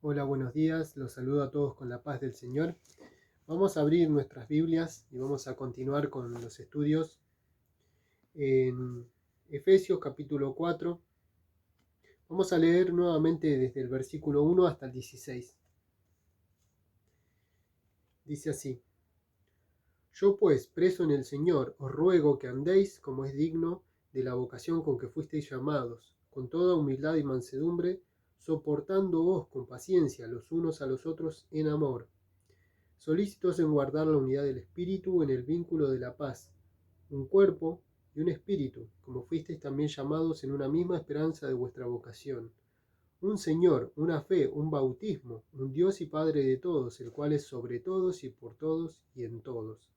Hola, buenos días. Los saludo a todos con la paz del Señor. Vamos a abrir nuestras Biblias y vamos a continuar con los estudios en Efesios capítulo 4. Vamos a leer nuevamente desde el versículo 1 hasta el 16. Dice así: Yo pues, preso en el Señor, os ruego que andéis como es digno de la vocación con que fuisteis llamados, con toda humildad y mansedumbre, soportándoos con paciencia los unos a los otros en amor, solícitos en guardar la unidad del Espíritu en el vínculo de la paz, un cuerpo y un espíritu, como fuisteis también llamados en una misma esperanza de vuestra vocación. Un Señor, una fe, un bautismo, un Dios y Padre de todos, el cual es sobre todos y por todos y en todos.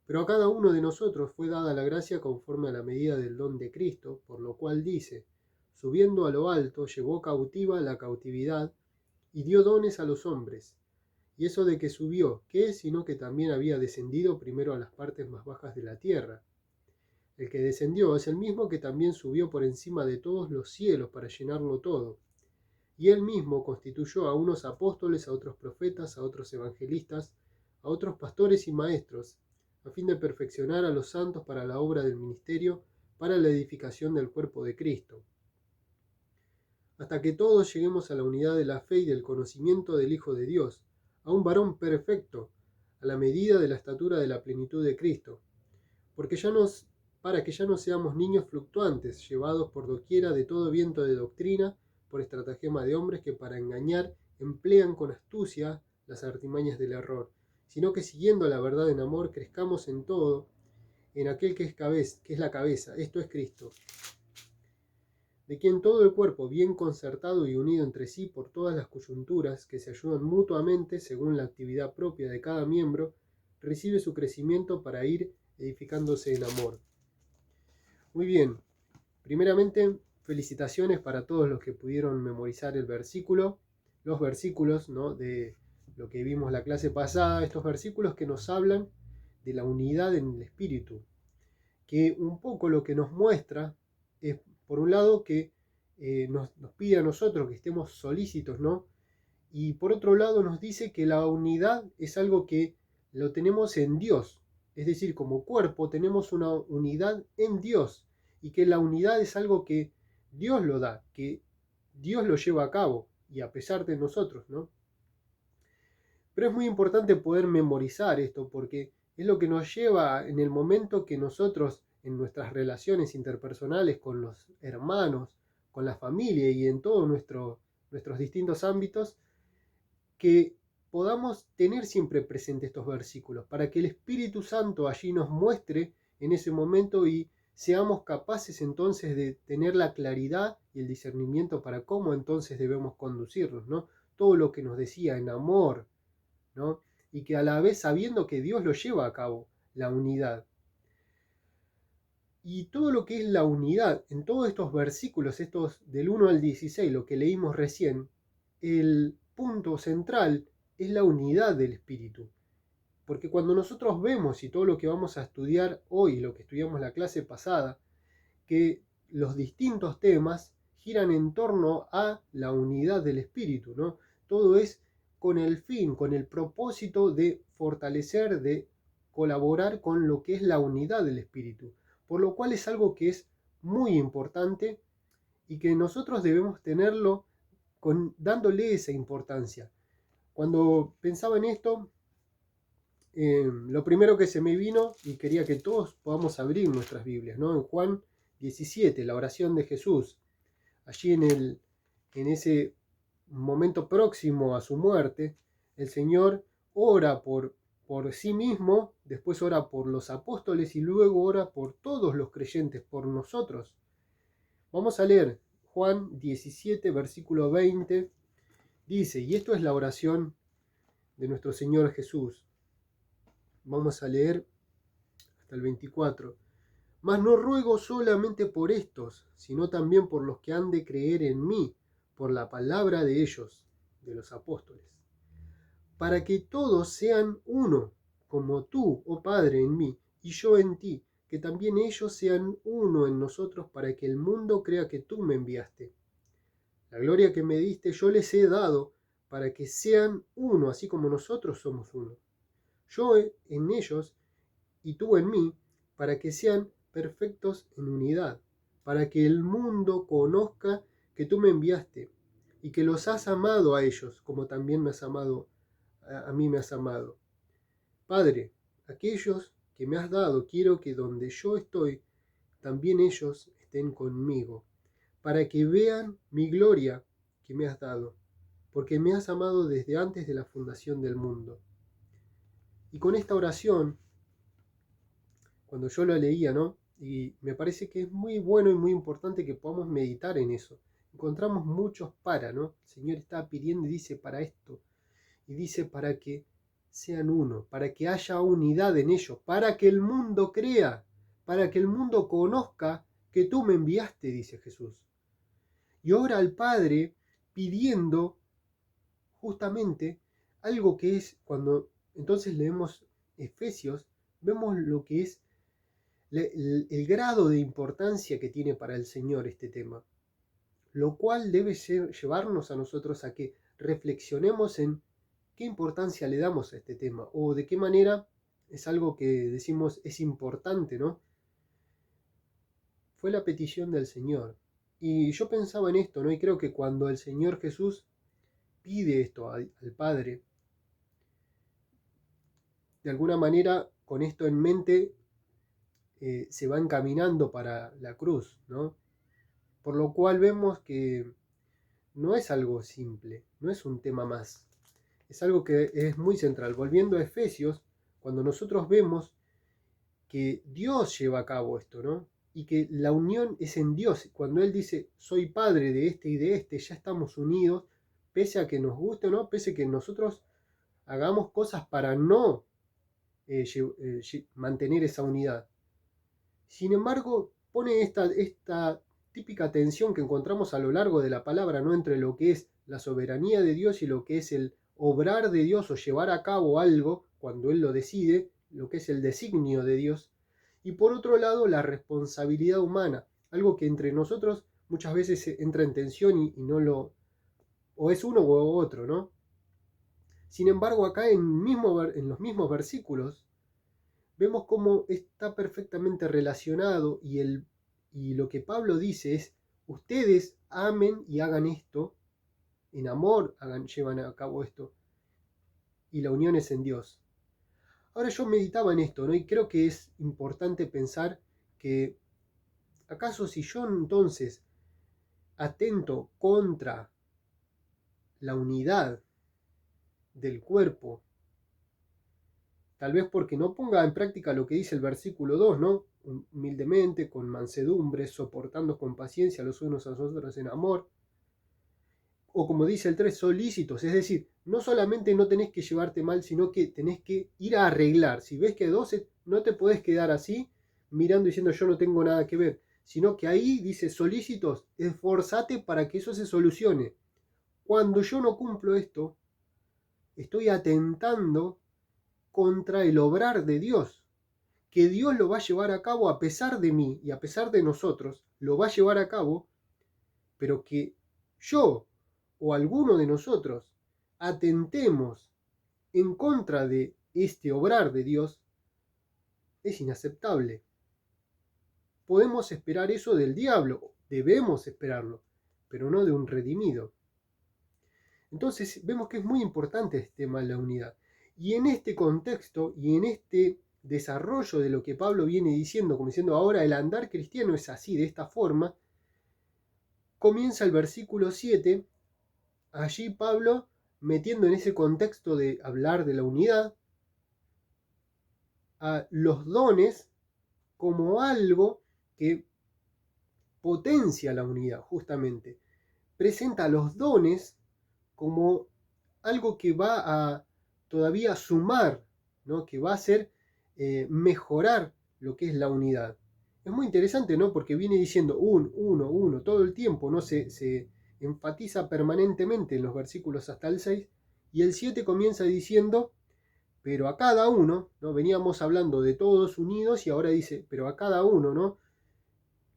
Pero a cada uno de nosotros fue dada la gracia conforme a la medida del don de Cristo, por lo cual dice: subiendo a lo alto, llevó cautiva la cautividad y dio dones a los hombres. Y eso de que subió, ¿qué es sino que también había descendido primero a las partes más bajas de la tierra? El que descendió es el mismo que también subió por encima de todos los cielos para llenarlo todo. Y él mismo constituyó a unos apóstoles, a otros profetas, a otros evangelistas, a otros pastores y maestros, a fin de perfeccionar a los santos para la obra del ministerio, para la edificación del cuerpo de Cristo, hasta que todos lleguemos a la unidad de la fe y del conocimiento del Hijo de Dios, a un varón perfecto, a la medida de la estatura de la plenitud de Cristo, para que ya no seamos niños fluctuantes, llevados por doquiera de todo viento de doctrina, por estratagema de hombres que para engañar emplean con astucia las artimañas del error, sino que siguiendo la verdad en amor crezcamos en todo, en aquel que es la cabeza, esto es Cristo, de quien todo el cuerpo, bien concertado y unido entre sí por todas las coyunturas que se ayudan mutuamente según la actividad propia de cada miembro, recibe su crecimiento para ir edificándose en amor. Muy bien, primeramente felicitaciones para todos los que pudieron memorizar los versículos, ¿no?, de lo que vimos la clase pasada, estos versículos que nos hablan de la unidad en el espíritu, que un poco lo que nos muestra es, por un lado, que nos pide a nosotros que estemos solícitos, ¿no? Y por otro lado nos dice que la unidad es algo que lo tenemos en Dios, es decir, como cuerpo tenemos una unidad en Dios, y que la unidad es algo que Dios lo da, que Dios lo lleva a cabo, y a pesar de nosotros, ¿no? Pero es muy importante poder memorizar esto, porque es lo que nos lleva en el momento que nosotros, en nuestras relaciones interpersonales con los hermanos, con la familia y en todos nuestros distintos ámbitos, que podamos tener siempre presente estos versículos, para que el Espíritu Santo allí nos muestre en ese momento y seamos capaces entonces de tener la claridad y el discernimiento para cómo entonces debemos conducirnos, ¿no? Todo lo que nos decía en amor, ¿no? Y que a la vez sabiendo que Dios lo lleva a cabo, la unidad. Y todo lo que es la unidad, en todos estos versículos, estos del 1 al 16, lo que leímos recién, el punto central es la unidad del Espíritu. Porque cuando nosotros vemos, y todo lo que vamos a estudiar hoy, lo que estudiamos la clase pasada, que los distintos temas giran en torno a la unidad del Espíritu, ¿no? Todo es con el fin, con el propósito de fortalecer, de colaborar con lo que es la unidad del Espíritu, por lo cual es algo que es muy importante y que nosotros debemos tenerlo dándole esa importancia. Cuando pensaba en esto, lo primero que se me vino, y quería que todos podamos abrir nuestras Biblias, ¿no? En Juan 17, la oración de Jesús, allí en ese momento próximo a su muerte, el Señor ora por sí mismo, después ora por los apóstoles y luego ora por todos los creyentes, por nosotros. Vamos a leer Juan 17, versículo 20, dice, y esto es la oración de nuestro Señor Jesús. Vamos a leer hasta el 24. Mas no ruego solamente por estos, sino también por los que han de creer en mí, por la palabra de ellos, de los apóstoles, para que todos sean uno, como tú, oh Padre, en mí, y yo en ti, que también ellos sean uno en nosotros, para que el mundo crea que tú me enviaste. La gloria que me diste yo les he dado, para que sean uno, así como nosotros somos uno. Yo en ellos y tú en mí, para que sean perfectos en unidad, para que el mundo conozca que tú me enviaste y que los has amado a ellos, como también me has amado, a mí me has amado. Padre, aquellos que me has dado, quiero que donde yo estoy, también ellos estén conmigo, para que vean mi gloria que me has dado, porque me has amado desde antes de la fundación del mundo. Y con esta oración, cuando yo lo leía, ¿no? Y me parece que es muy bueno y muy importante que podamos meditar en eso. Encontramos muchos para, ¿no? El Señor está pidiendo y dice para esto. Y dice para que sean uno, para que haya unidad en ellos, para que el mundo crea, para que el mundo conozca que tú me enviaste, dice Jesús. Y ora al Padre pidiendo justamente algo que es, cuando entonces leemos Efesios, vemos lo que es el grado de importancia que tiene para el Señor este tema, lo cual debe llevarnos a nosotros a que reflexionemos en qué importancia le damos a este tema o de qué manera es algo que decimos es importante, ¿no? Fue la petición del Señor. Y yo pensaba en esto, ¿no? Y creo que cuando el Señor Jesús pide esto al Padre, de alguna manera con esto en mente se va encaminando para la cruz, ¿no? Por lo cual vemos que no es algo simple, no es un tema más, es algo que es muy central. Volviendo a Efesios, cuando nosotros vemos que Dios lleva a cabo esto, ¿no? Y que la unión es en Dios. Cuando Él dice, soy padre de este y de este, ya estamos unidos, pese a que nos guste o no, pese a que nosotros hagamos cosas para no mantener esa unidad. Sin embargo, pone esta típica tensión que encontramos a lo largo de la palabra, ¿no? Entre lo que es la soberanía de Dios y lo que es el obrar de Dios o llevar a cabo algo cuando Él lo decide, lo que es el designio de Dios. Y por otro lado, la responsabilidad humana, algo que entre nosotros muchas veces entra en tensión y no lo... o es uno u otro, ¿no? Sin embargo, acá en los mismos versículos, vemos cómo está perfectamente relacionado y lo que Pablo dice es, ustedes amen y hagan esto, en amor llevan a cabo esto, y la unión es en Dios. Ahora yo meditaba en esto, ¿no? Y creo que es importante pensar que, ¿acaso si yo entonces atento contra la unidad del cuerpo, tal vez porque no ponga en práctica lo que dice el versículo 2, ¿no? Humildemente, con mansedumbre, soportando con paciencia los unos a los otros en amor. O como dice el 3, solícitos, es decir, no solamente no tenés que llevarte mal, sino que tenés que ir a arreglar. Si ves que 12, no te podés quedar así, mirando y diciendo yo no tengo nada que ver, sino que ahí dice solícitos, esforzate para que eso se solucione. Cuando yo no cumplo esto, estoy atentando contra el obrar de Dios, que Dios lo va a llevar a cabo a pesar de mí y a pesar de nosotros, lo va a llevar a cabo, pero que yo o alguno de nosotros atentemos en contra de este obrar de Dios, es inaceptable. Podemos esperar eso del diablo, debemos esperarlo, pero no de un redimido. Entonces vemos que es muy importante este tema de la unidad. Y en este contexto y en este desarrollo de lo que Pablo viene diciendo, como diciendo ahora el andar cristiano es así, de esta forma, comienza el versículo 7, allí Pablo metiendo en ese contexto de hablar de la unidad, a los dones como algo que potencia la unidad, justamente. Presenta los dones como algo que va a todavía sumar, ¿no? Que va a hacer mejorar lo que es la unidad. Es muy interesante, ¿no? Porque viene diciendo uno, todo el tiempo, ¿no? Se enfatiza permanentemente en los versículos hasta el 6, y el 7 comienza diciendo, pero a cada uno, ¿no? Veníamos hablando de todos unidos y ahora dice, pero a cada uno, ¿no?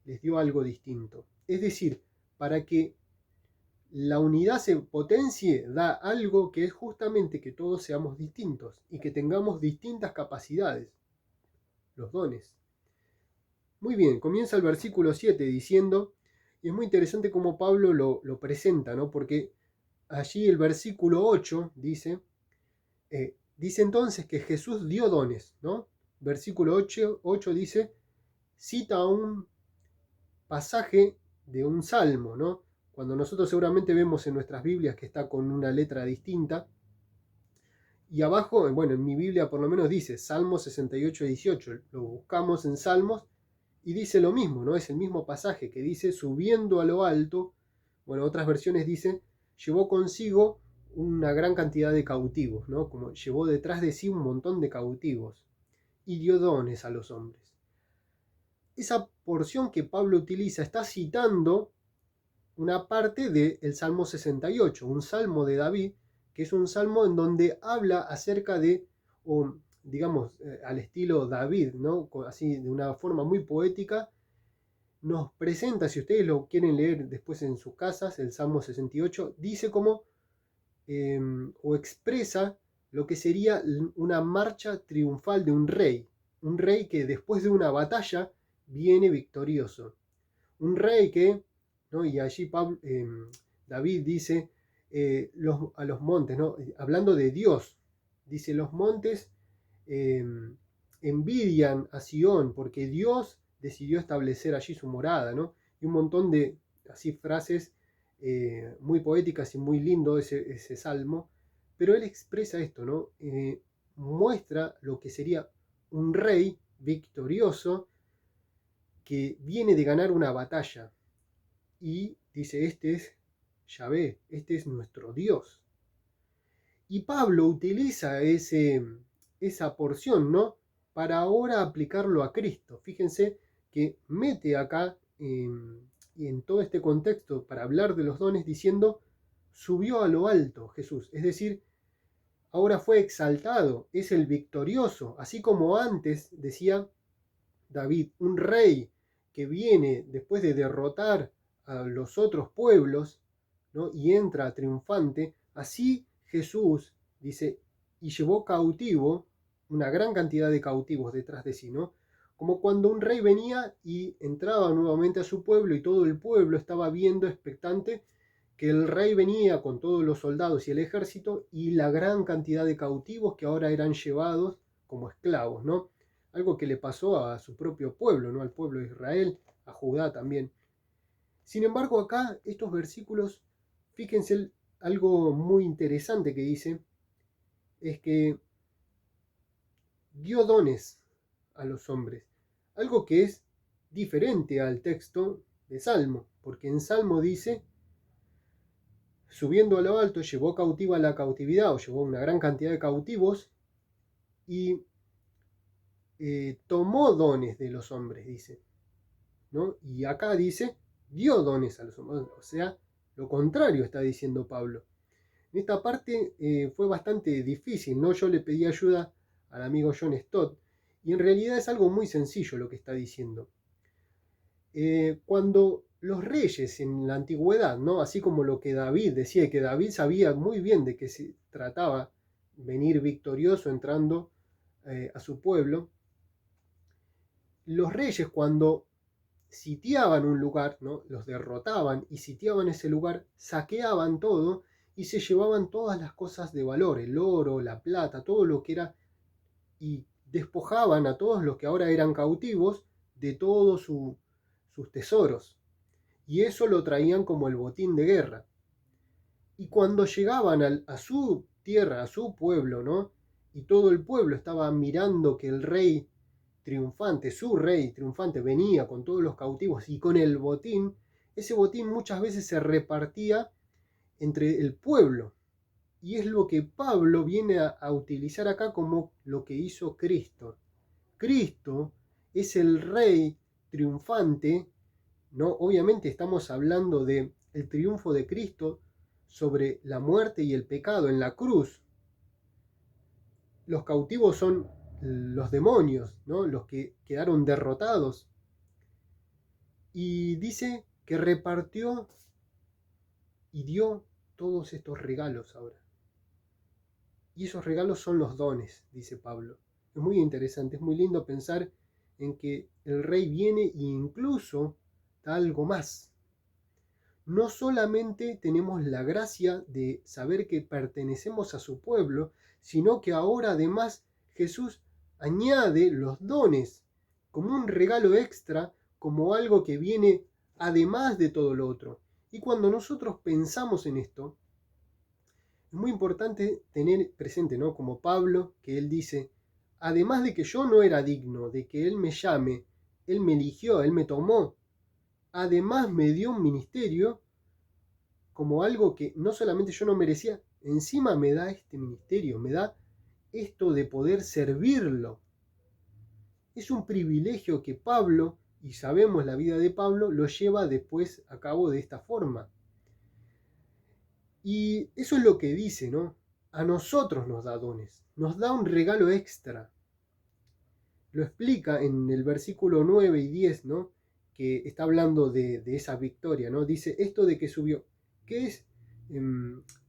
Les dio algo distinto. Es decir, para que la unidad se potencie, da algo que es justamente que todos seamos distintos y que tengamos distintas capacidades, los dones. Muy bien, comienza el versículo 7 diciendo, y es muy interesante cómo Pablo lo presenta, ¿no? Porque allí el versículo 8 dice entonces que Jesús dio dones, ¿no? Versículo 8 dice, cita un pasaje de un salmo, ¿no? Cuando nosotros seguramente vemos en nuestras Biblias que está con una letra distinta, y abajo, bueno, en mi Biblia por lo menos dice Salmo 68:18, lo buscamos en Salmos y dice lo mismo, ¿no? Es el mismo pasaje que dice, subiendo a lo alto, bueno, otras versiones dicen, llevó consigo una gran cantidad de cautivos, ¿no? Como llevó detrás de sí un montón de cautivos y dio dones a los hombres. Esa porción que Pablo utiliza está citando una parte del Salmo 68, un salmo de David, que es un salmo en donde habla acerca de, o, digamos, al estilo David, ¿no? Así de una forma muy poética, nos presenta, si ustedes lo quieren leer después en sus casas, el Salmo 68, dice como, o expresa lo que sería una marcha triunfal de un rey que después de una batalla viene victorioso, un rey que, ¿no? Y allí David dice a los montes, ¿no? Hablando de Dios, dice los montes eh, envidian a Sión porque Dios decidió establecer allí su morada, ¿no? Y un montón de así frases muy poéticas y muy lindo ese salmo, pero él expresa esto, ¿no? Muestra lo que sería un rey victorioso que viene de ganar una batalla y dice, este es Yahvé, este es nuestro Dios. Y Pablo utiliza esa porción, ¿no? Para ahora aplicarlo a Cristo. Fíjense que mete acá y en todo este contexto para hablar de los dones diciendo, subió a lo alto Jesús. Es decir, ahora fue exaltado, es el victorioso, así como antes decía David, un rey que viene después de derrotar a los otros pueblos, ¿no? Y entra triunfante, así Jesús dice, y llevó cautivo una gran cantidad de cautivos detrás de sí, ¿no? Como cuando un rey venía y entraba nuevamente a su pueblo y todo el pueblo estaba viendo expectante que el rey venía con todos los soldados y el ejército y la gran cantidad de cautivos que ahora eran llevados como esclavos, ¿no? Algo que le pasó a su propio pueblo, ¿no? Al pueblo de Israel, a Judá también. Sin embargo, acá estos versículos, fíjense algo muy interesante que dice, es que dio dones a los hombres, algo que es diferente al texto de Salmo, porque en Salmo dice, subiendo a lo alto, llevó cautiva la cautividad, o llevó una gran cantidad de cautivos, y tomó dones de los hombres, dice, ¿no? Y acá dice, dio dones a los hombres, o sea, lo contrario está diciendo Pablo. En esta parte fue bastante difícil, ¿no? Yo le pedí ayuda al amigo John Stott, y en realidad es algo muy sencillo lo que está diciendo. Cuando los reyes en la antigüedad, ¿no? Así como lo que David decía, que David sabía muy bien de qué se trataba venir victorioso entrando a su pueblo, los reyes cuando sitiaban un lugar, ¿no? Los derrotaban y sitiaban ese lugar, saqueaban todo y se llevaban todas las cosas de valor, el oro, la plata, todo lo que era, y despojaban a todos los que ahora eran cautivos de todos sus tesoros. Y eso lo traían como el botín de guerra. Y cuando llegaban a su tierra, a su pueblo, ¿no? Y todo el pueblo estaba mirando que el rey triunfante, su rey triunfante, venía con todos los cautivos y con el botín, ese botín muchas veces se repartía entre el pueblo. Y es lo que Pablo viene a utilizar acá como lo que hizo Cristo. Cristo es el rey triunfante, ¿no? Obviamente estamos hablando de el triunfo de Cristo sobre la muerte y el pecado en la cruz. Los cautivos son los demonios, ¿no? Los que quedaron derrotados. Y dice que repartió y dio todos estos regalos ahora. Y esos regalos son los dones, dice Pablo. Es muy interesante, es muy lindo pensar en que el rey viene e incluso da algo más. No solamente tenemos la gracia de saber que pertenecemos a su pueblo, sino que ahora además Jesús añade los dones como un regalo extra, como algo que viene además de todo lo otro. Y cuando nosotros pensamos en esto, es muy importante tener presente, ¿no? Como Pablo, que él dice, además de que yo no era digno de que él me llame, él me eligió, él me tomó, además me dio un ministerio como algo que no solamente yo no merecía, encima me da este ministerio, me da esto de poder servirlo. Es un privilegio que Pablo, y sabemos la vida de Pablo, lo lleva después a cabo de esta forma. Y eso es lo que dice, ¿no? A nosotros nos da dones, nos da un regalo extra. Lo explica en el versículo 9 y 10, ¿no? Que está hablando de esa victoria, ¿no? Dice, esto de que subió, ¿qué es?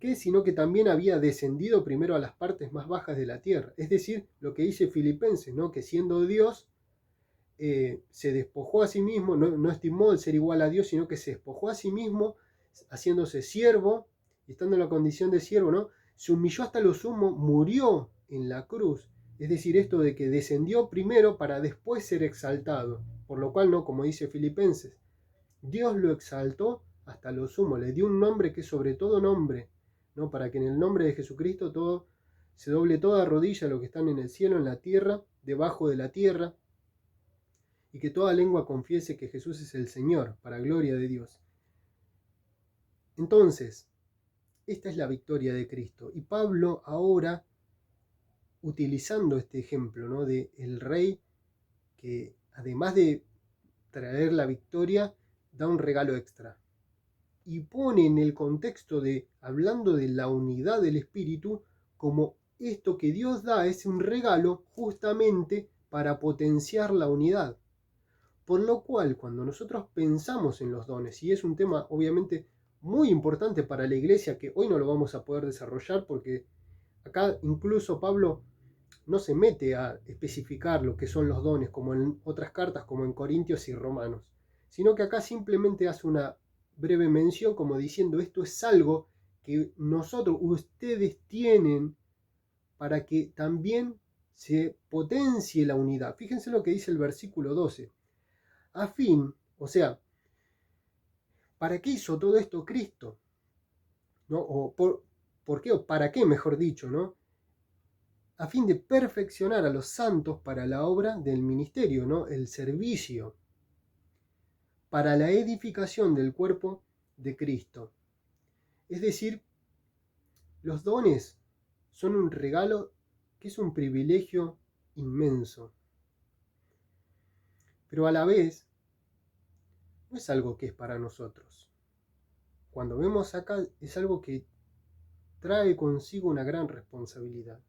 ¿Qué es? Sino que también había descendido primero a las partes más bajas de la tierra. Es decir, lo que dice Filipenses, ¿no? Que siendo Dios, se despojó a sí mismo, no estimó el ser igual a Dios, sino que se despojó a sí mismo, haciéndose siervo, y estando en la condición de siervo, ¿no? Se humilló hasta lo sumo, murió en la cruz. Es decir, esto de que descendió primero para después ser exaltado. Por lo cual, ¿no? Como dice Filipenses, Dios lo exaltó hasta lo sumo, le dio un nombre que es sobre todo nombre, ¿no? Para que en el nombre de Jesucristo todo se doble toda rodilla, lo que están en el cielo, en la tierra, debajo de la tierra, y que toda lengua confiese que Jesús es el Señor, para gloria de Dios. Entonces, esta es la victoria de Cristo. Y Pablo ahora, utilizando este ejemplo, ¿no? De el rey que además de traer la victoria, da un regalo extra. Y pone en el contexto de, hablando de la unidad del Espíritu, como esto que Dios da es un regalo justamente para potenciar la unidad. Por lo cual, cuando nosotros pensamos en los dones, y es un tema obviamente muy importante para la iglesia, que hoy no lo vamos a poder desarrollar porque acá incluso Pablo no se mete a especificar lo que son los dones, como en otras cartas, como en Corintios y Romanos, sino que acá simplemente hace una breve mención como diciendo esto es algo que nosotros, ustedes tienen para que también se potencie la unidad. Fíjense lo que dice el versículo 12. A fin, o sea, ¿para qué hizo todo esto Cristo? ¿No? O ¿por qué? O ¿para qué, mejor dicho, ¿no? A fin de perfeccionar a los santos para la obra del ministerio, ¿no? El servicio, para la edificación del cuerpo de Cristo. Es decir, los dones son un regalo que es un privilegio inmenso, pero a la vez no es algo que es para nosotros. Cuando vemos acá es algo que trae consigo una gran responsabilidad.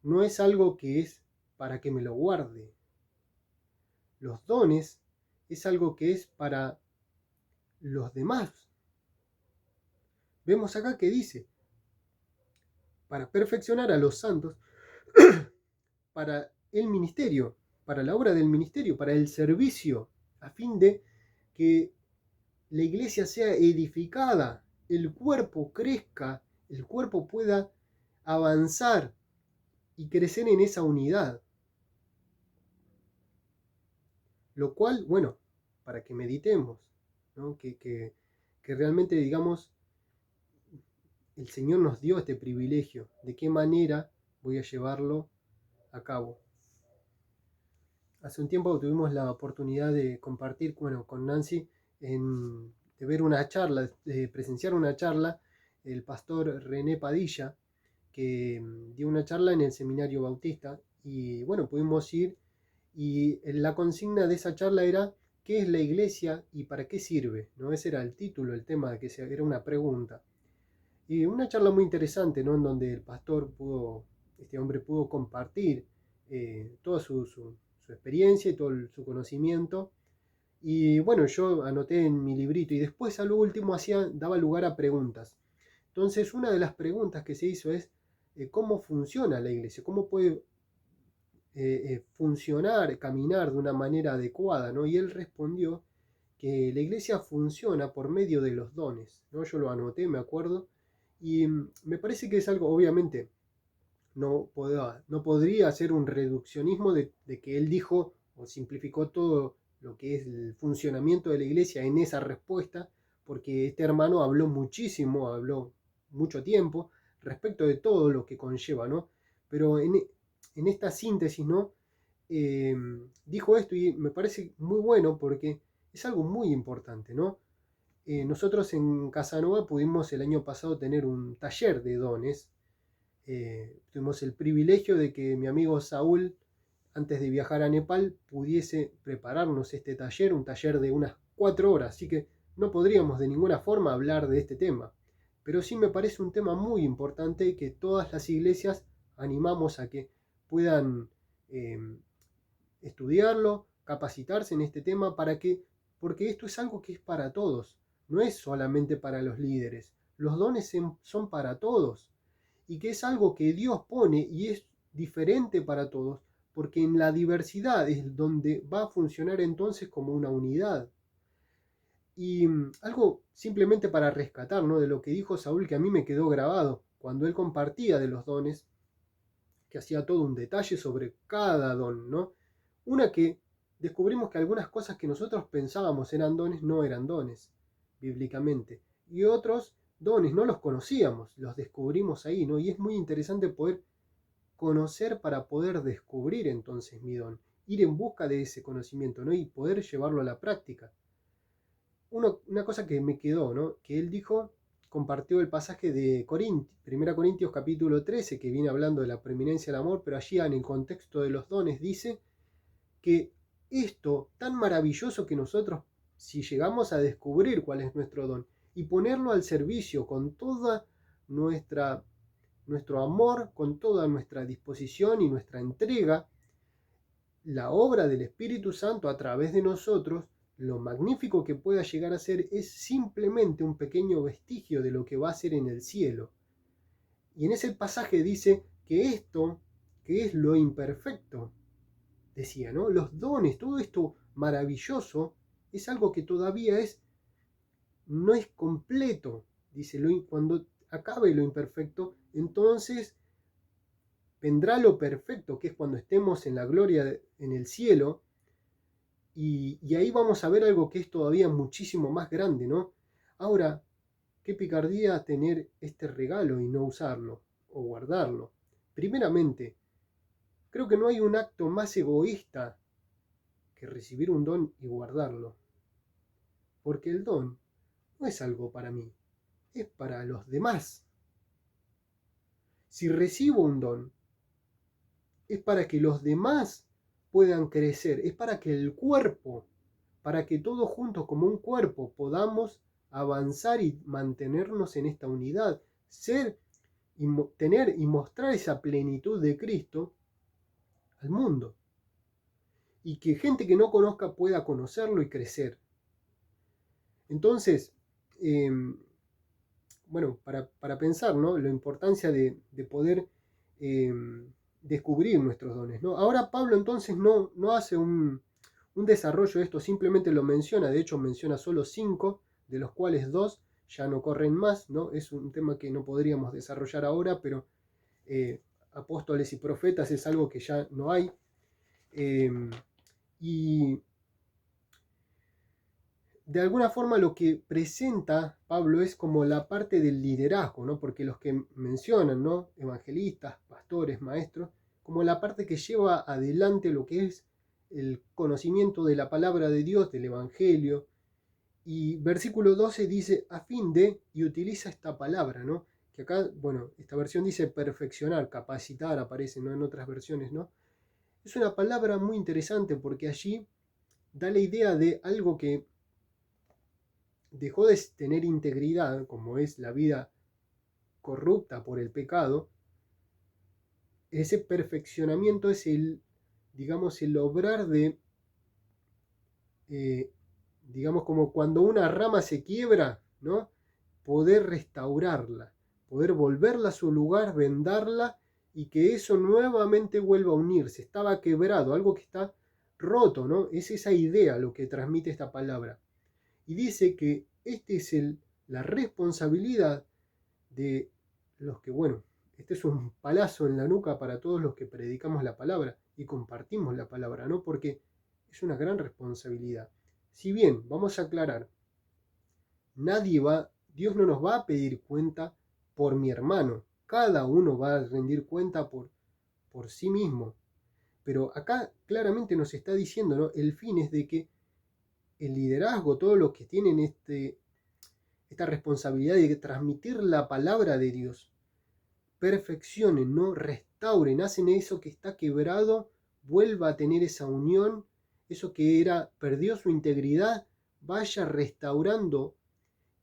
No es algo que es para que me lo guarde. Los dones es algo que es para los demás. Vemos acá que dice, para perfeccionar a los santos, para el ministerio, para la obra del ministerio, para el servicio, a fin de que la iglesia sea edificada, el cuerpo crezca, el cuerpo pueda avanzar y crecer en esa unidad. Lo cual, bueno, para que meditemos, ¿no? Que realmente digamos, el Señor nos dio este privilegio, de qué manera voy a llevarlo a cabo. Hace un tiempo tuvimos la oportunidad de compartir, bueno, con Nancy, de ver una charla, de presenciar una charla, el pastor René Padilla, que dio una charla en el Seminario Bautista, y bueno, pudimos ir, y la consigna de esa charla era ¿qué es la iglesia y para qué sirve? ¿No? Ese era el título, el tema, que era una pregunta. Y una charla muy interesante, ¿no? En donde el pastor este hombre pudo compartir toda su experiencia y todo su conocimiento. Y bueno, yo anoté en mi librito y después a lo último daba lugar a preguntas. Entonces, una de las preguntas que se hizo es cómo funciona la iglesia, cómo puede funcionar, caminar de una manera adecuada, ¿no? Y él respondió que la iglesia funciona por medio de los dones, ¿no? Yo lo anoté, me acuerdo, y me parece que es algo, obviamente, no podría ser un reduccionismo de que él dijo o simplificó todo lo que es el funcionamiento de la iglesia en esa respuesta, porque este hermano habló muchísimo, habló mucho tiempo respecto de todo lo que conlleva, ¿no? Pero en esta síntesis, ¿no? Eh, Dijo esto y me parece muy bueno porque es algo muy importante, ¿no? Nosotros en Casanova pudimos el año pasado tener un taller de dones. Tuvimos el privilegio de que mi amigo Saúl, antes de viajar a Nepal, pudiese prepararnos este taller, un taller de unas 4 horas, así que no podríamos de ninguna forma hablar de este tema. Pero sí me parece un tema muy importante que todas las iglesias animamos a que puedan eh, estudiarlo, capacitarse en este tema porque esto es algo que es para todos, no es solamente para los líderes. Los dones son para todos y que es algo que Dios pone y es diferente para todos, porque en la diversidad es donde va a funcionar entonces como una unidad. Y algo simplemente para rescatar, ¿no? De lo que dijo Saúl, que a mí me quedó grabado cuando él compartía de los dones, que hacía todo un detalle sobre cada don, ¿no? Una que descubrimos que algunas cosas que nosotros pensábamos eran dones no eran dones, bíblicamente. Y otros dones no los conocíamos, los descubrimos ahí, ¿no? Y es muy interesante poder conocer para poder descubrir entonces mi don, ir en busca de ese conocimiento, ¿no? Y poder llevarlo a la práctica. Una cosa que me quedó, ¿no? Que él dijo, compartió el pasaje de 1 Corintios capítulo 13, que viene hablando de la preeminencia del amor, pero allí en el contexto de los dones dice que esto tan maravilloso que nosotros, si llegamos a descubrir cuál es nuestro don y ponerlo al servicio con toda nuestro amor, con toda nuestra disposición y nuestra entrega, la obra del Espíritu Santo a través de nosotros, lo magnífico que pueda llegar a ser es simplemente un pequeño vestigio de lo que va a ser en el cielo. Y en ese pasaje dice que esto, que es lo imperfecto, decía, ¿no? Los dones, todo esto maravilloso, es algo que todavía no es completo. Dice, cuando acabe lo imperfecto, entonces vendrá lo perfecto, que es cuando estemos en la gloria en el cielo, y ahí vamos a ver algo que es todavía muchísimo más grande, ¿no? Ahora, qué picardía tener este regalo y no usarlo o guardarlo. Primeramente, creo que no hay un acto más egoísta que recibir un don y guardarlo, porque el don no es algo para mí, es para los demás. Si recibo un don, es para que los demás puedan crecer, es para que el cuerpo, para que todos juntos como un cuerpo podamos avanzar y mantenernos en esta unidad, ser y tener y mostrar esa plenitud de Cristo al mundo. Y que gente que no conozca pueda conocerlo y crecer. Entonces, eh, bueno, para pensar, ¿no? La importancia de poder eh, descubrir nuestros dones, ¿no? Ahora Pablo entonces no hace un desarrollo de esto, simplemente lo menciona, de hecho menciona solo 5, de los cuales 2 ya no corren más, ¿no? Es un tema que no podríamos desarrollar ahora, pero apóstoles y profetas es algo que ya no hay. Y de alguna forma lo que presenta Pablo es como la parte del liderazgo, ¿no? Porque los que mencionan, ¿no? Evangelistas, pastores, maestros, como la parte que lleva adelante lo que es el conocimiento de la palabra de Dios, del Evangelio. Y versículo 12 dice, a fin de, y utiliza esta palabra, ¿no? Que acá, bueno, esta versión dice perfeccionar, capacitar, aparece, ¿no? En otras versiones, ¿no? Es una palabra muy interesante porque allí da la idea de algo que dejó de tener integridad, como es la vida corrupta por el pecado. Ese perfeccionamiento es digamos, el obrar de digamos como cuando una rama se quiebra, ¿no? Poder restaurarla, poder volverla a su lugar, vendarla y que eso nuevamente vuelva a unirse. Estaba quebrado, algo que está roto, ¿no? Es esa idea lo que transmite esta palabra. Y dice que esta es la responsabilidad de los que, bueno, este es un palazo en la nuca para todos los que predicamos la palabra y compartimos la palabra, ¿no? Porque es una gran responsabilidad. Si bien, vamos a aclarar, Dios no nos va a pedir cuenta por mi hermano. Cada uno va a rendir cuenta por sí mismo. Pero acá claramente nos está diciendo, ¿no? El fin es de que el liderazgo, todos los que tienen esta responsabilidad de transmitir la palabra de Dios, perfeccionen, ¿no? Restauren, hacen eso que está quebrado, vuelva a tener esa unión, eso que perdió su integridad, vaya restaurando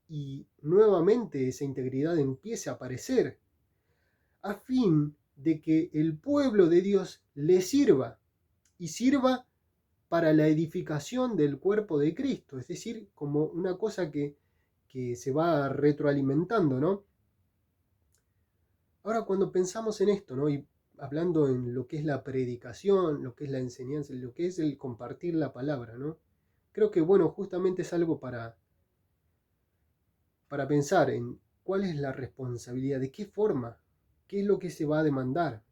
y nuevamente esa integridad empiece a aparecer, a fin de que el pueblo de Dios le sirva y sirva para la edificación del cuerpo de Cristo, es decir, como una cosa que se va retroalimentando, ¿no? Ahora, cuando pensamos en esto, ¿no? Y hablando en lo que es la predicación, lo que es la enseñanza, lo que es el compartir la palabra, ¿no? Creo que, bueno, justamente es algo para pensar en cuál es la responsabilidad, de qué forma, qué es lo que se va a demandar.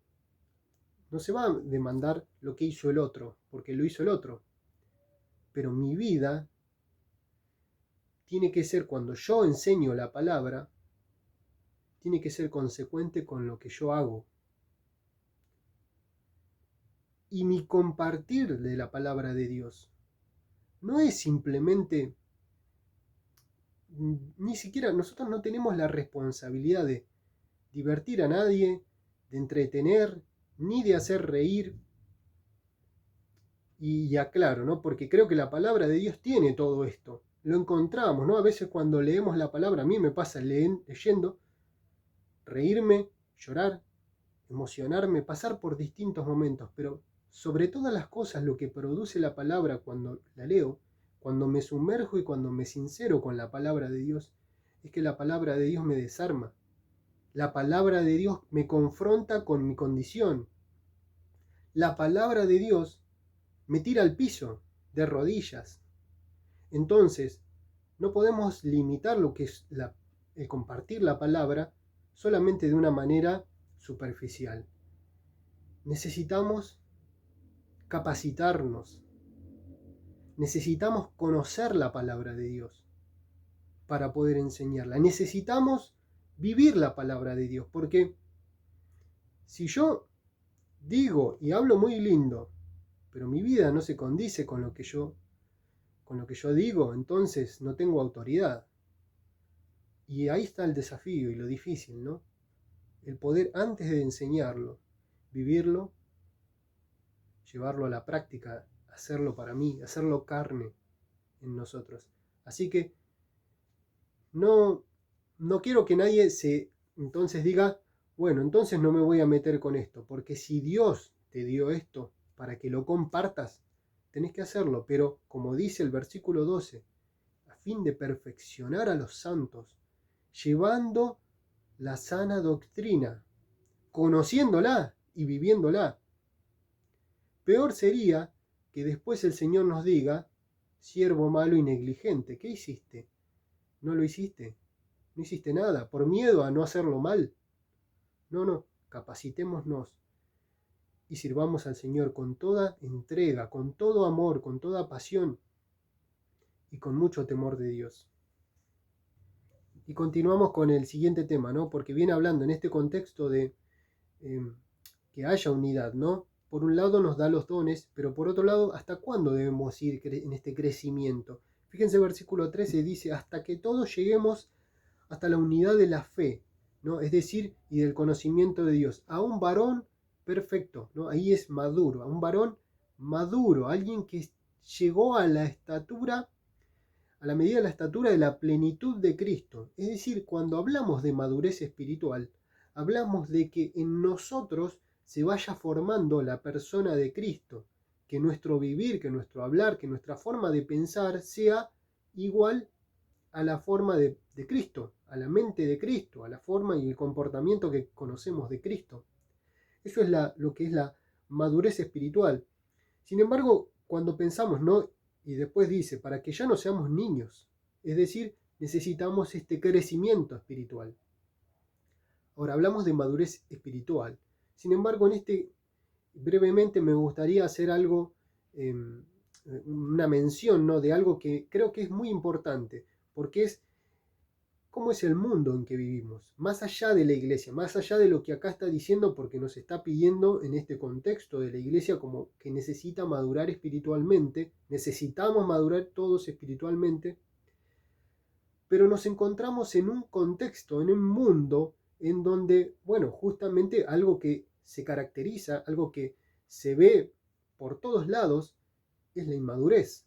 No se va a demandar lo que hizo el otro, porque lo hizo el otro. Pero mi vida tiene que ser, cuando yo enseño la palabra, tiene que ser consecuente con lo que yo hago. Y mi compartir de la palabra de Dios no es simplemente, ni siquiera nosotros no tenemos la responsabilidad de divertir a nadie, de entretener, ni de hacer reír. Y aclaro, ¿no? Porque creo que la palabra de Dios tiene todo esto. Lo encontramos, ¿no? A veces cuando leemos la palabra, a mí me pasa leyendo, reírme, llorar, emocionarme, pasar por distintos momentos, pero sobre todas las cosas lo que produce la palabra cuando la leo, cuando me sumerjo y cuando me sincero con la palabra de Dios, es que la palabra de Dios me desarma. La palabra de Dios me confronta con mi condición. La palabra de Dios me tira al piso, de rodillas. Entonces, no podemos limitar lo que es el compartir la palabra solamente de una manera superficial. Necesitamos capacitarnos. Necesitamos conocer la palabra de Dios para poder enseñarla. Necesitamos vivir la palabra de Dios, porque si yo digo y hablo muy lindo, pero mi vida no se condice con lo que yo digo, entonces no tengo autoridad. Y ahí está el desafío y lo difícil, ¿no? El poder, antes de enseñarlo, vivirlo, llevarlo a la práctica, hacerlo para mí, hacerlo carne en nosotros. Así que no quiero que nadie entonces diga, bueno, entonces no me voy a meter con esto, porque si Dios te dio esto para que lo compartas, tenés que hacerlo, pero como dice el versículo 12, a fin de perfeccionar a los santos, llevando la sana doctrina, conociéndola y viviéndola. Peor sería que después el Señor nos diga, siervo malo y negligente, ¿qué hiciste? ¿No lo hiciste? No hiciste nada, por miedo a no hacerlo mal. No, capacitémonos y sirvamos al Señor con toda entrega, con todo amor, con toda pasión y con mucho temor de Dios. Y continuamos con el siguiente tema, ¿no? Porque viene hablando en este contexto de que haya unidad, ¿no? Por un lado nos da los dones, pero por otro lado, ¿hasta cuándo debemos ir en este crecimiento? Fíjense, versículo 13 dice, hasta que todos lleguemos hasta la unidad de la fe, ¿no? Es decir, y del conocimiento de Dios, a un varón perfecto, ¿no? Ahí es maduro, a un varón maduro, alguien que llegó a la estatura, a la medida de la estatura de la plenitud de Cristo. Es decir, cuando hablamos de madurez espiritual, hablamos de que en nosotros se vaya formando la persona de Cristo, que nuestro vivir, que nuestro hablar, que nuestra forma de pensar sea igual a la forma de Cristo, a la mente de Cristo, a la forma y el comportamiento que conocemos de Cristo. Eso es lo que es la madurez espiritual. Sin embargo, cuando pensamos, ¿no? Y después dice, para que ya no seamos niños, es decir, necesitamos este crecimiento espiritual. Ahora, hablamos de madurez espiritual. Sin embargo, brevemente me gustaría hacer algo, eh, una mención, ¿no? De algo que creo que es muy importante, porque es cómo es el mundo en que vivimos, más allá de la iglesia, más allá de lo que acá está diciendo, porque nos está pidiendo en este contexto de la iglesia como que necesita madurar espiritualmente, necesitamos madurar todos espiritualmente, pero nos encontramos en un contexto, en un mundo en donde, bueno, justamente algo que se caracteriza, algo que se ve por todos lados, es la inmadurez.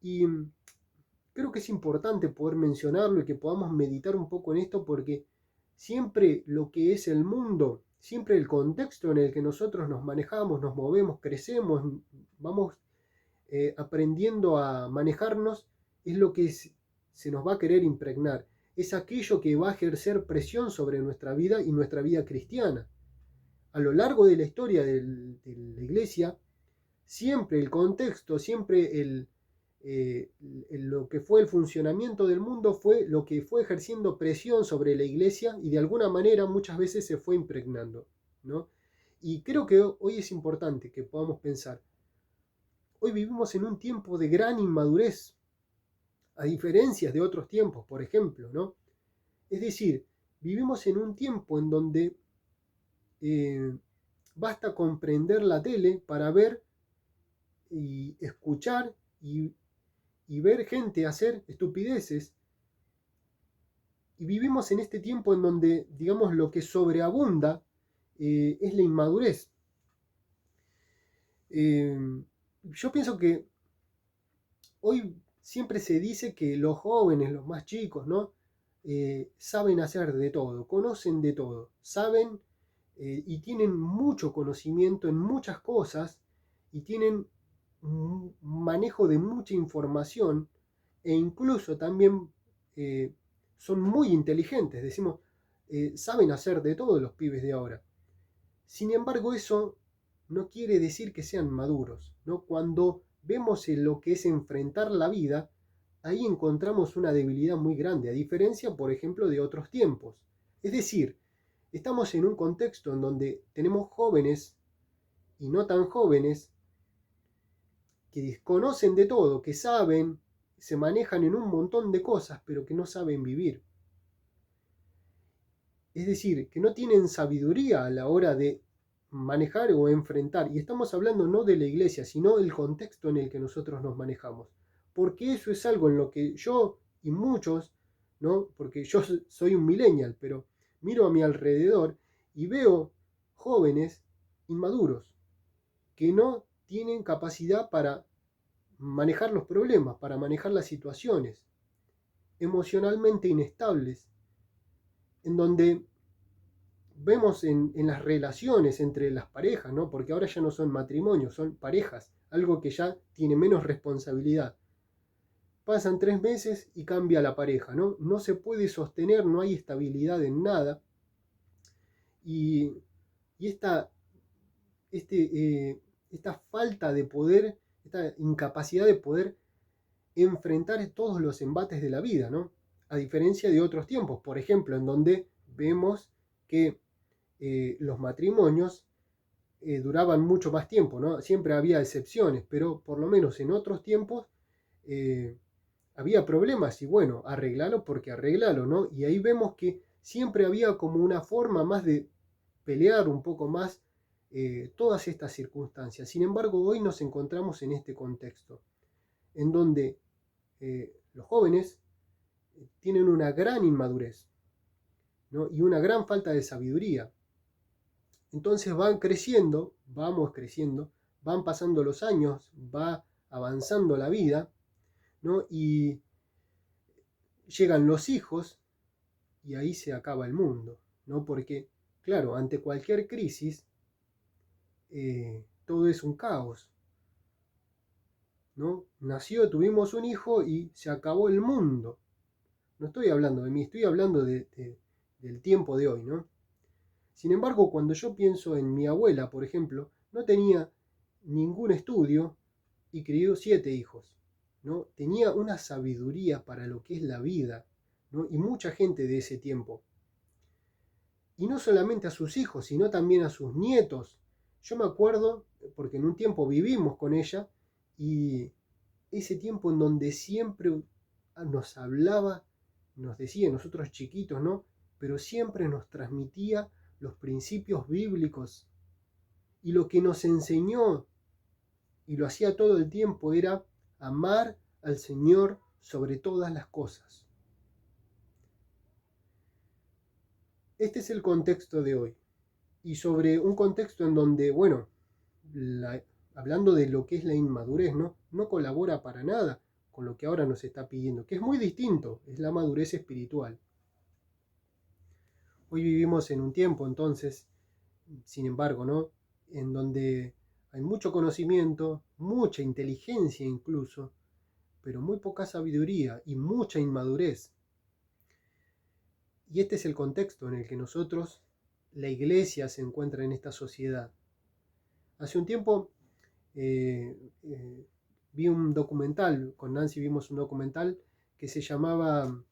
Y creo que es importante poder mencionarlo y que podamos meditar un poco en esto porque siempre lo que es el mundo, siempre el contexto en el que nosotros nos manejamos, nos movemos, crecemos, vamos aprendiendo a manejarnos, es lo que se nos va a querer impregnar. Es aquello que va a ejercer presión sobre nuestra vida y nuestra vida cristiana. A lo largo de la historia de la iglesia, siempre el contexto, siempre lo que fue el funcionamiento del mundo fue lo que fue ejerciendo presión sobre la iglesia y de alguna manera muchas veces se fue impregnando, ¿no? Y creo que hoy es importante que podamos pensar, hoy vivimos en un tiempo de gran inmadurez, a diferencia de otros tiempos, por ejemplo, ¿no? Es decir, vivimos en un tiempo en donde basta comprender la tele para ver y escuchar y ver gente hacer estupideces. Y vivimos en este tiempo en donde, digamos, lo que sobreabunda es la inmadurez. Yo pienso que hoy siempre se dice que los jóvenes, los más chicos, ¿no? Saben hacer de todo, conocen de todo, saben y tienen mucho conocimiento en muchas cosas y tienen un manejo de mucha información e incluso también son muy inteligentes, decimos, saben hacer de todo los pibes de ahora. Sin embargo, eso no quiere decir que sean maduros, ¿no? Cuando vemos lo que es enfrentar la vida, ahí encontramos una debilidad muy grande, a diferencia, por ejemplo, de otros tiempos. Es decir, estamos en un contexto en donde tenemos jóvenes y no tan jóvenes que desconocen de todo, que saben, se manejan en un montón de cosas, pero que no saben vivir. Es decir, que no tienen sabiduría a la hora de manejar o enfrentar. Y estamos hablando no de la iglesia, sino del contexto en el que nosotros nos manejamos. Porque eso es algo en lo que yo y muchos, ¿no? Porque yo soy un millennial, pero miro a mi alrededor y veo jóvenes inmaduros que no tienen capacidad para manejar los problemas, para manejar las situaciones, emocionalmente inestables, en donde vemos en las relaciones entre las parejas, ¿no? Porque ahora ya no son matrimonios, son parejas, algo que ya tiene menos responsabilidad. Pasan 3 meses y cambia la pareja, ¿no? No se puede sostener, no hay estabilidad en nada. Y, y esta falta de poder, esta incapacidad de poder enfrentar todos los embates de la vida, ¿no? A diferencia de otros tiempos, por ejemplo, en donde vemos que los matrimonios duraban mucho más tiempo, ¿no? Siempre había excepciones, pero por lo menos en otros tiempos eh, había problemas y bueno, arreglalo porque arreglalo, ¿no? Y ahí vemos que siempre había como una forma más de pelear un poco más todas estas circunstancias. Sin embargo, hoy nos encontramos en este contexto, en donde los jóvenes tienen una gran inmadurez, ¿no? Y una gran falta de sabiduría. Entonces van creciendo, vamos creciendo, van pasando los años, va avanzando la vida, ¿no? Y llegan los hijos y ahí se acaba el mundo, ¿no? Porque, claro, ante cualquier crisis, todo es un caos. ¿no? Nació, tuvimos un hijo y se acabó el mundo. No estoy hablando de mí, estoy hablando del tiempo de hoy, ¿no? Sin embargo, cuando yo pienso en mi abuela, por ejemplo, no tenía ningún estudio y crió 7 hijos, ¿no? Tenía una sabiduría para lo que es la vida, ¿no? Y mucha gente de ese tiempo. Y no solamente a sus hijos, sino también a sus nietos. Yo me acuerdo, porque en un tiempo vivimos con ella, y ese tiempo en donde siempre nos hablaba, nos decía, nosotros chiquitos, ¿no? Pero siempre nos transmitía los principios bíblicos. Y lo que nos enseñó, y lo hacía todo el tiempo, era amar al Señor sobre todas las cosas. Este es el contexto de hoy. Y sobre un contexto en donde, bueno, hablando de lo que es la inmadurez, ¿no? No colabora para nada con lo que ahora nos está pidiendo, que es muy distinto, es la madurez espiritual. Hoy vivimos en un tiempo, entonces, sin embargo, ¿no? En donde hay mucho conocimiento, mucha inteligencia incluso, pero muy poca sabiduría y mucha inmadurez. Y este es el contexto en el que nosotros, la iglesia, se encuentra en esta sociedad. Hace un tiempo vi un documental, con Nancy vimos un documental que se llamaba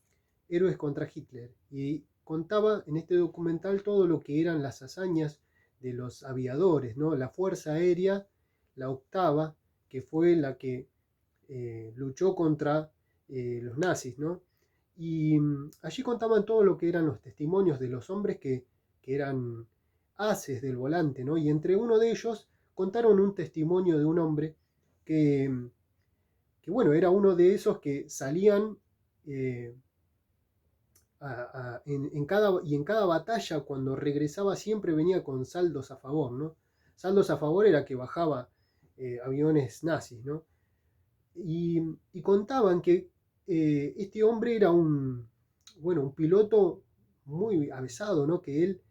Héroes contra Hitler, y contaba en este documental todo lo que eran las hazañas de los aviadores, ¿no? La Fuerza Aérea, la octava, que fue la que luchó contra los nazis, ¿no? Y allí contaban todo lo que eran los testimonios de los hombres que eran haces del volante, ¿no? Y entre uno de ellos contaron un testimonio de un hombre que bueno, era uno de esos que salían en cada batalla, cuando regresaba siempre venía con saldos a favor, ¿no? Saldos a favor era que bajaba aviones nazis, ¿no? Y contaban que este hombre era un piloto muy avesado, ¿no? Que él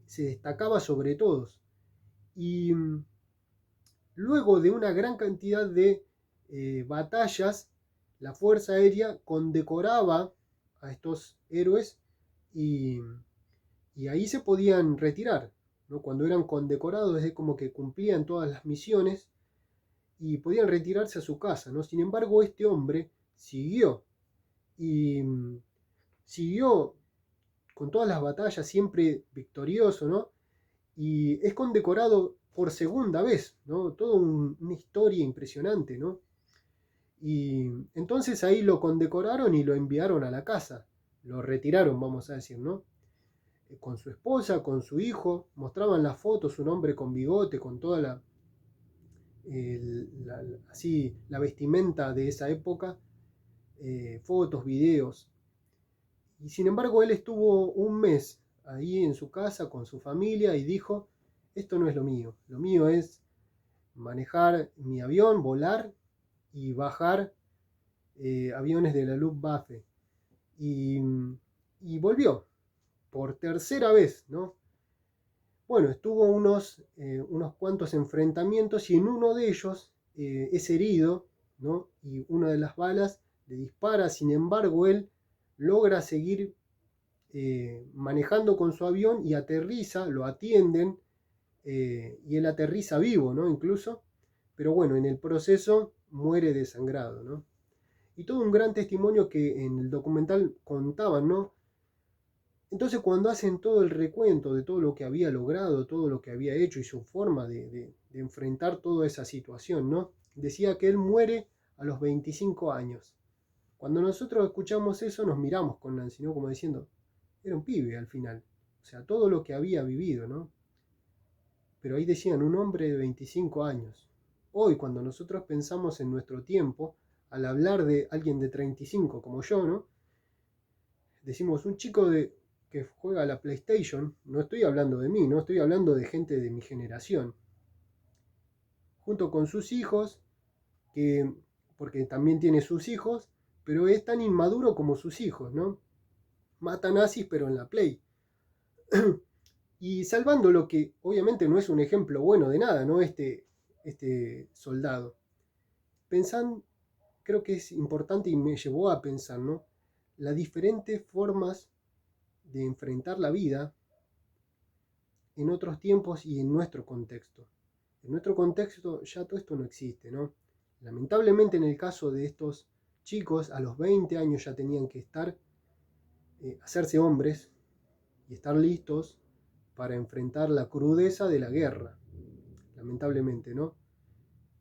se destacaba sobre todos. Y luego de una gran cantidad de batallas, la Fuerza Aérea condecoraba a estos héroes y, y ahí se podían retirar, ¿no? Cuando eran condecorados es como que cumplían todas las misiones y podían retirarse a su casa, ¿no? Sin embargo, este hombre siguió y siguió con todas las batallas, siempre victorioso, ¿no? Y es condecorado por segunda vez, ¿no? Toda una historia impresionante, ¿no? Y entonces ahí lo condecoraron y lo enviaron a la casa, lo retiraron, vamos a decir, ¿no? Con su esposa, con su hijo, mostraban las fotos, un hombre con bigote, con toda así, la vestimenta de esa época, fotos, videos. Y sin embargo él estuvo un mes ahí en su casa con su familia y dijo, esto no es lo mío es manejar mi avión, volar y bajar aviones de la Luftwaffe. Y, y volvió por tercera vez, ¿no? Bueno, estuvo unos cuantos enfrentamientos y en uno de ellos es herido, ¿no? Y una de las balas le dispara, sin embargo él logra seguir manejando con su avión y aterriza, lo atienden y él aterriza vivo, ¿no? Incluso, pero bueno, en el proceso muere desangrado, ¿no? Y todo un gran testimonio que en el documental contaban, ¿no? Entonces cuando hacen todo el recuento de todo lo que había logrado, todo lo que había hecho y su forma de enfrentar toda esa situación, ¿no? Decía que él muere a los 25 años. Cuando nosotros escuchamos eso nos miramos con Nancy, ¿no? Como diciendo, era un pibe al final. O sea, todo lo que había vivido, ¿no? Pero ahí decían, un hombre de 25 años. Hoy, cuando nosotros pensamos en nuestro tiempo, al hablar de alguien de 35 como yo, ¿no? Decimos, un chico que juega a la PlayStation, no estoy hablando de mí, no estoy hablando de gente de mi generación, junto con sus hijos, porque también tiene sus hijos, pero es tan inmaduro como sus hijos, ¿no? Mata nazis, pero en la Play. Y salvando lo que obviamente no es un ejemplo bueno de nada, ¿no? Este soldado. pensan, creo que es importante y me llevó a pensar, ¿no? Las diferentes formas de enfrentar la vida en otros tiempos y en nuestro contexto. En nuestro contexto ya todo esto no existe, ¿no? Lamentablemente en el caso de estos chicos, a los 20 años ya tenían que hacerse hombres y estar listos para enfrentar la crudeza de la guerra, lamentablemente, ¿no?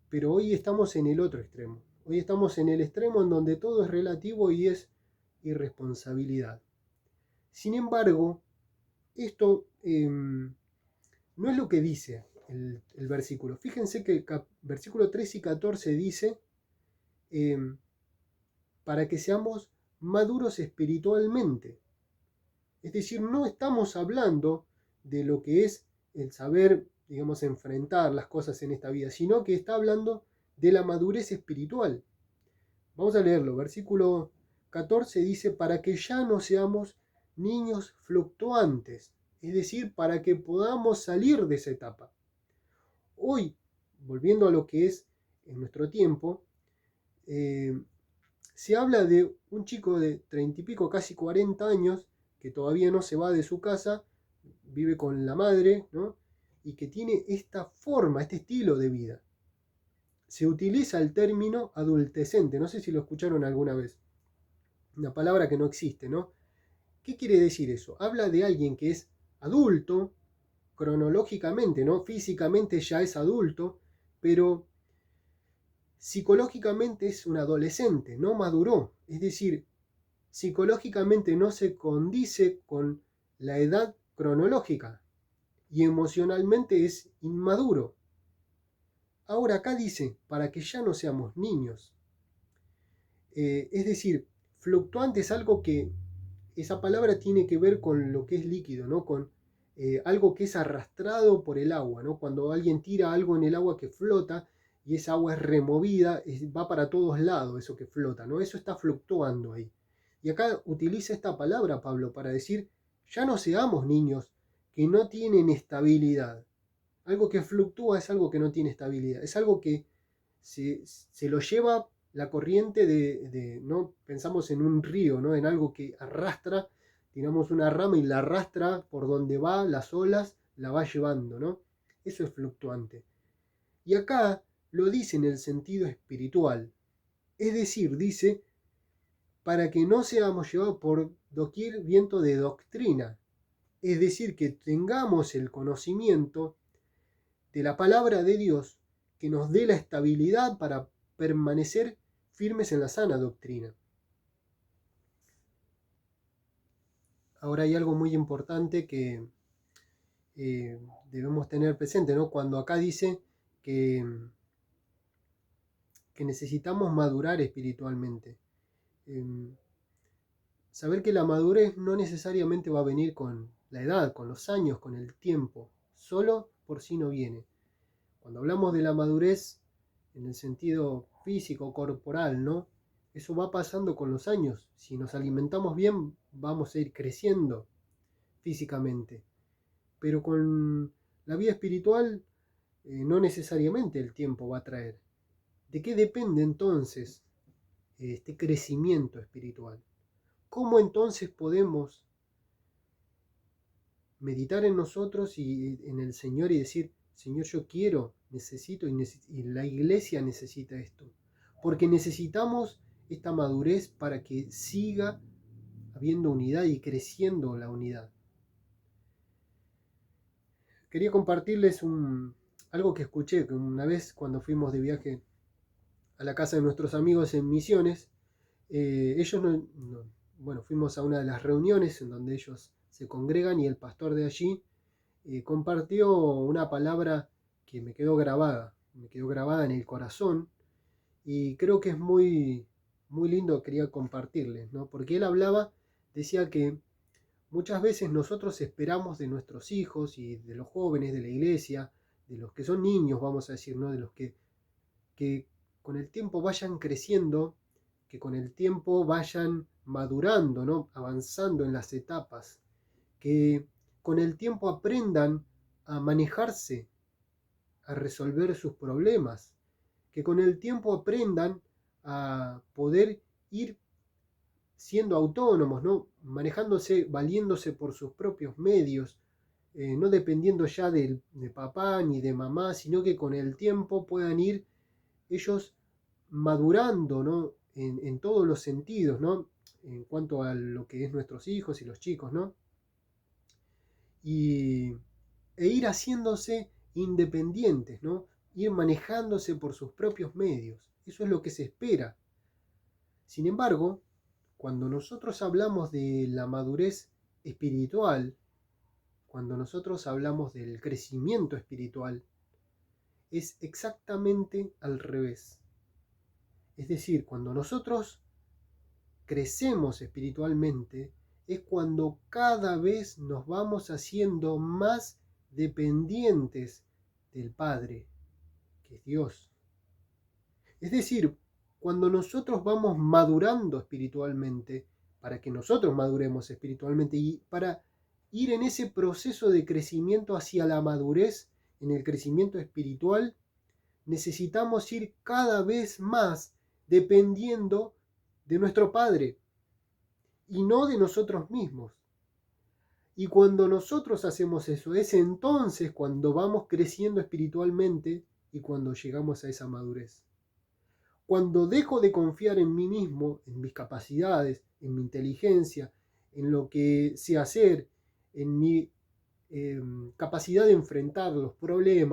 Pero hoy estamos en el otro extremo. Hoy estamos en el extremo en donde todo es relativo y es irresponsabilidad. Sin embargo, esto no es lo que dice el versículo. Fíjense que el versículo 13 y 14 dice, para que seamos maduros espiritualmente. Es decir, no estamos hablando de lo que es el saber, digamos, enfrentar las cosas en esta vida, sino que está hablando de la madurez espiritual. Vamos a leerlo. Versículo 14 dice, para que ya no seamos niños fluctuantes, es decir, para que podamos salir de esa etapa. Hoy, volviendo a lo que es en nuestro tiempo, se habla de un chico de 30 y pico, casi 40 años, que todavía no se va de su casa, vive con la madre, ¿no? Y que tiene esta forma, este estilo de vida. Se utiliza el término adultecente, no sé si lo escucharon alguna vez, una palabra que no existe, ¿no? ¿Qué quiere decir eso? Habla de alguien que es adulto, cronológicamente, ¿no? Físicamente ya es adulto, pero psicológicamente es un adolescente, no maduró. Es decir, psicológicamente no se condice con la edad cronológica y emocionalmente es inmaduro. Ahora acá dice, para que ya no seamos niños. Es decir, fluctuante es algo que, esa palabra tiene que ver con lo que es líquido, ¿no? Con algo que es arrastrado por el agua, ¿no? Cuando alguien tira algo en el agua que flota y esa agua es removida, va para todos lados eso que flota, ¿no? Eso está fluctuando ahí. Y acá utiliza esta palabra Pablo para decir, ya no seamos niños que no tienen estabilidad. Algo que fluctúa es algo que no tiene estabilidad, es algo que se lo lleva la corriente ¿no? Pensamos en un río, ¿no? En algo que arrastra, tiramos una rama y la arrastra por donde va, las olas la va llevando, ¿no? Eso es fluctuante. Y acá lo dice en el sentido espiritual, es decir, dice, para que no seamos llevados por doquier viento de doctrina, es decir, que tengamos el conocimiento de la palabra de Dios que nos dé la estabilidad para permanecer firmes en la sana doctrina. Ahora hay algo muy importante que debemos tener presente, ¿no? Cuando acá dice que necesitamos madurar espiritualmente. Saber que la madurez no necesariamente va a venir con la edad, con los años, con el tiempo. Solo por sí no viene. Cuando hablamos de la madurez en el sentido físico, corporal, ¿no? Eso va pasando con los años. Si nos alimentamos bien, vamos a ir creciendo físicamente. Pero con la vida espiritual, no necesariamente el tiempo va a traer. ¿De qué depende entonces este crecimiento espiritual? ¿Cómo entonces podemos meditar en nosotros y en el Señor y decir, Señor, yo quiero, necesito y la iglesia necesita esto? Porque necesitamos esta madurez para que siga habiendo unidad y creciendo la unidad. Quería compartirles algo que escuché que una vez cuando fuimos de viaje a la casa de nuestros amigos en Misiones. Ellos bueno, fuimos a una de las reuniones en donde ellos se congregan y el pastor de allí compartió una palabra que me quedó grabada en el corazón y creo que es muy, muy lindo, quería compartirles, ¿no? Porque él decía que muchas veces nosotros esperamos de nuestros hijos y de los jóvenes de la iglesia, de los que son niños, vamos a decir, ¿no? De los que con el tiempo vayan creciendo, que con el tiempo vayan madurando, ¿no? Avanzando en las etapas, que con el tiempo aprendan a manejarse, a resolver sus problemas, que con el tiempo aprendan a poder ir siendo autónomos, ¿no? Manejándose, valiéndose por sus propios medios, no dependiendo ya de papá ni de mamá, sino que con el tiempo puedan ir ellos madurando, ¿no? En todos los sentidos, ¿no? En cuanto a lo que es nuestros hijos y los chicos, ¿no? E ir haciéndose independientes, ¿no? Ir manejándose por sus propios medios. Eso es lo que se espera. Sin embargo, cuando nosotros hablamos de la madurez espiritual, cuando nosotros hablamos del crecimiento espiritual, es exactamente al revés. Es decir, cuando nosotros crecemos espiritualmente, es cuando cada vez nos vamos haciendo más dependientes del Padre, que es Dios. Es decir, cuando nosotros vamos madurando espiritualmente, para que nosotros maduremos espiritualmente y para ir en ese proceso de crecimiento hacia la madurez, en el crecimiento espiritual, necesitamos ir cada vez más dependiendo de nuestro Padre y no de nosotros mismos. Y cuando nosotros hacemos eso, es entonces cuando vamos creciendo espiritualmente y cuando llegamos a esa madurez. Cuando dejo de confiar en mí mismo, en mis capacidades, en mi inteligencia, en lo que sé hacer, en mi capacidad de enfrentar los problemas,